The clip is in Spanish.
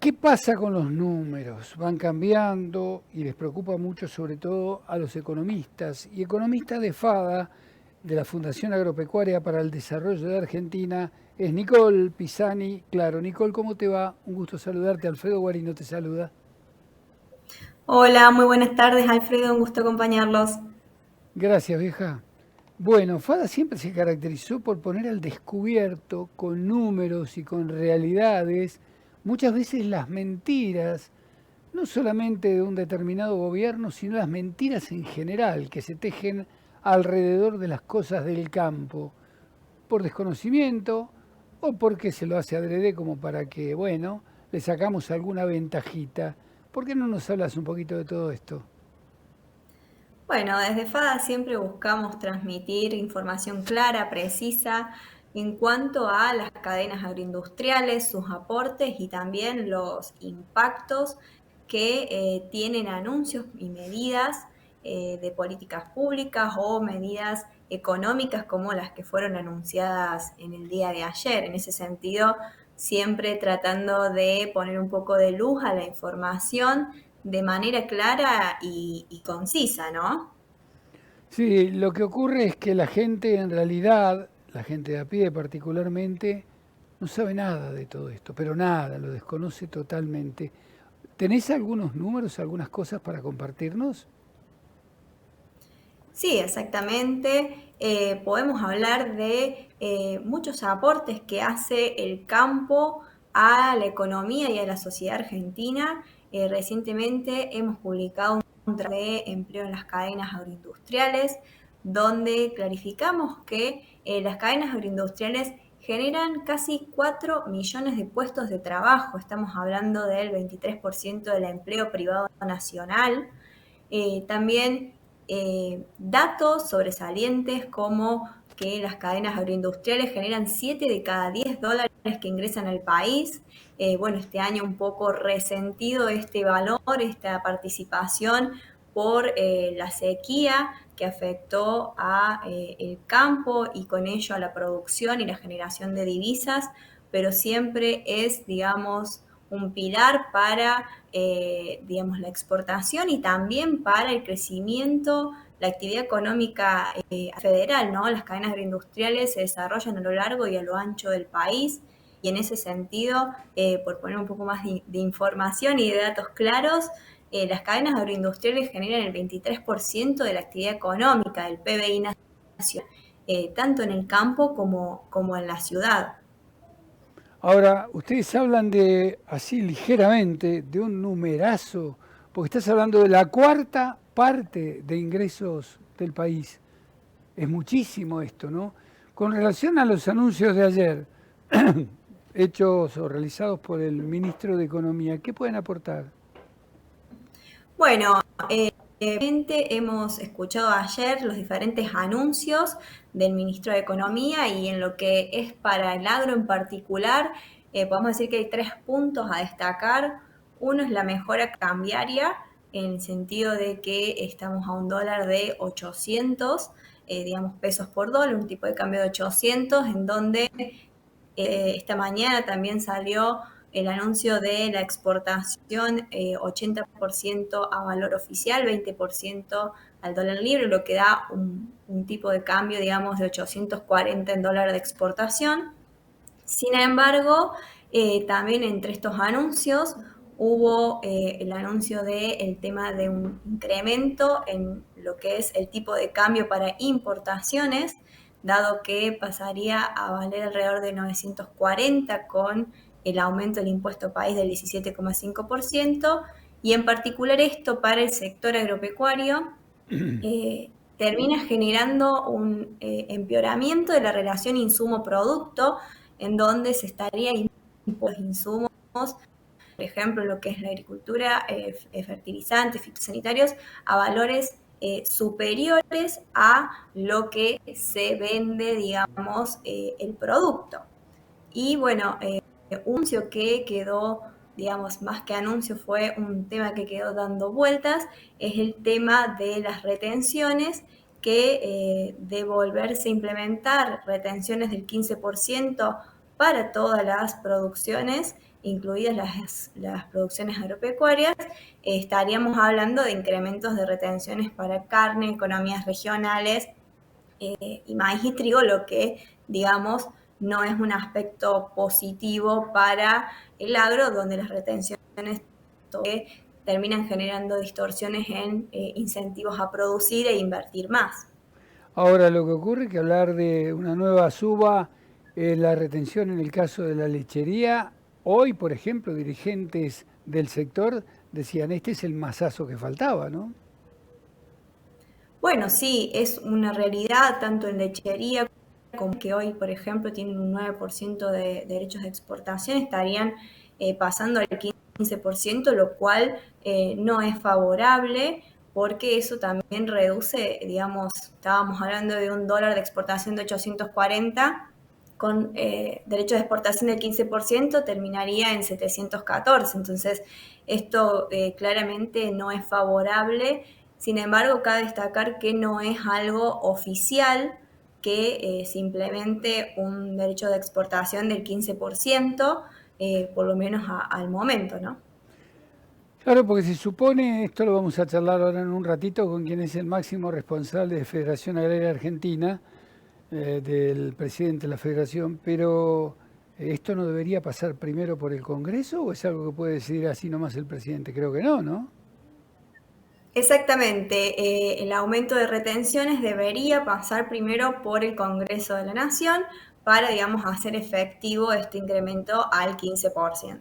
¿Qué pasa con los números? Van cambiando y les preocupa mucho sobre todo a los economistas. Y economista de FADA, de la Fundación Agropecuaria para el Desarrollo de Argentina, es Nicole Pisani. Claro, Nicole, ¿cómo te va? Un gusto saludarte. Alfredo Guarino te saluda. Hola, muy buenas tardes, Alfredo, un gusto acompañarlos. Gracias, vieja. Bueno, FADA siempre se caracterizó por poner al descubierto, con números y con realidades, muchas veces las mentiras no solamente de un determinado gobierno, sino las mentiras en general que se tejen alrededor de las cosas del campo, por desconocimiento o porque se lo hace adrede como para que, bueno, le sacamos alguna ventajita. ¿Por qué no nos hablas un poquito de todo esto? Bueno, desde FADA siempre buscamos transmitir información clara, precisa, en cuanto a las cadenas agroindustriales, sus aportes y también los impactos que tienen anuncios y medidas de políticas públicas o medidas económicas como las que fueron anunciadas en el día de ayer. En ese sentido, siempre tratando de poner un poco de luz a la información de manera clara y concisa, ¿no? Sí, lo que ocurre es que la gente en realidad, la gente de a pie particularmente, no sabe nada de todo esto, pero nada, lo desconoce totalmente. ¿Tenés algunos números, algunas cosas para compartirnos? Sí, exactamente. Podemos hablar de muchos aportes que hace el campo a la economía y a la sociedad argentina. Recientemente hemos publicado un trabajo de empleo en las cadenas agroindustriales, donde clarificamos que las cadenas agroindustriales generan casi 4 millones de puestos de trabajo. Estamos hablando del 23% del empleo privado nacional. También datos sobresalientes como que las cadenas agroindustriales generan 7 de cada 10 dólares que ingresan al país. Bueno, este año un poco resentido este valor, esta participación por la sequía que afectó a el campo y con ello a la producción y la generación de divisas, pero siempre es, digamos, un pilar para, digamos, la exportación y también para el crecimiento, la actividad económica federal, ¿no? Las cadenas agroindustriales se desarrollan a lo largo y a lo ancho del país y en ese sentido, por poner un poco más de información y de datos claros, las cadenas agroindustriales generan el 23% de la actividad económica del PBI nacional, tanto en el campo como en la ciudad. Ahora, ustedes hablan de, así ligeramente, de un numerazo, porque estás hablando de la cuarta parte de ingresos del país. Es muchísimo esto, ¿no? Con relación a los anuncios de ayer, hechos o realizados por el ministro de Economía, ¿qué pueden aportar? Bueno, hemos escuchado ayer los diferentes anuncios del ministro de Economía y en lo que es para el agro en particular, podemos decir que hay 3 puntos a destacar. Uno es la mejora cambiaria, en el sentido de que estamos a un dólar de 800, digamos, pesos por dólar, un tipo de cambio de 800, en donde esta mañana también salió el anuncio de la exportación 80% a valor oficial, 20% al dólar libre, lo que da un tipo de cambio, digamos, de 840 en dólar de exportación. Sin embargo, también entre estos anuncios hubo el anuncio del tema de un incremento en lo que es el tipo de cambio para importaciones, dado que pasaría a valer alrededor de 940 con el aumento del impuesto país del 17,5%, y en particular esto para el sector agropecuario termina generando un empeoramiento de la relación insumo-producto, en donde se estaría imponiendo los insumos, por ejemplo, lo que es la agricultura, fertilizantes, fitosanitarios, a valores superiores a lo que se vende, digamos, el producto. Y bueno, un anuncio que quedó, digamos, más que anuncio, fue un tema que quedó dando vueltas, es el tema de las retenciones, que de volverse a implementar retenciones del 15% para todas las producciones, incluidas las producciones agropecuarias, estaríamos hablando de incrementos de retenciones para carne, economías regionales y maíz y trigo, lo que, digamos, no es un aspecto positivo para el agro, donde las retenciones terminan generando distorsiones en incentivos a producir e invertir más. Ahora, lo que ocurre es que hablar de una nueva suba, la retención en el caso de la lechería, hoy, por ejemplo, dirigentes del sector decían, este es el masazo que faltaba, ¿no? Bueno, sí, es una realidad tanto en lechería como que hoy, por ejemplo, tienen un 9% de derechos de exportación, estarían pasando al 15%, lo cual no es favorable porque eso también reduce, digamos, estábamos hablando de un dólar de exportación de 840, con derechos de exportación del 15% terminaría en 714. Entonces, esto claramente no es favorable. Sin embargo, cabe destacar que no es algo oficial que se implemente un derecho de exportación del 15%, por lo menos al momento, ¿no? Claro, porque se supone, esto lo vamos a charlar ahora en un ratito con quien es el máximo responsable de Federación Agraria Argentina, del presidente de la federación, pero ¿esto no debería pasar primero por el Congreso o es algo que puede decidir así nomás el presidente? Creo que no, ¿no? Exactamente, el aumento de retenciones debería pasar primero por el Congreso de la Nación para, digamos, hacer efectivo este incremento al 15%.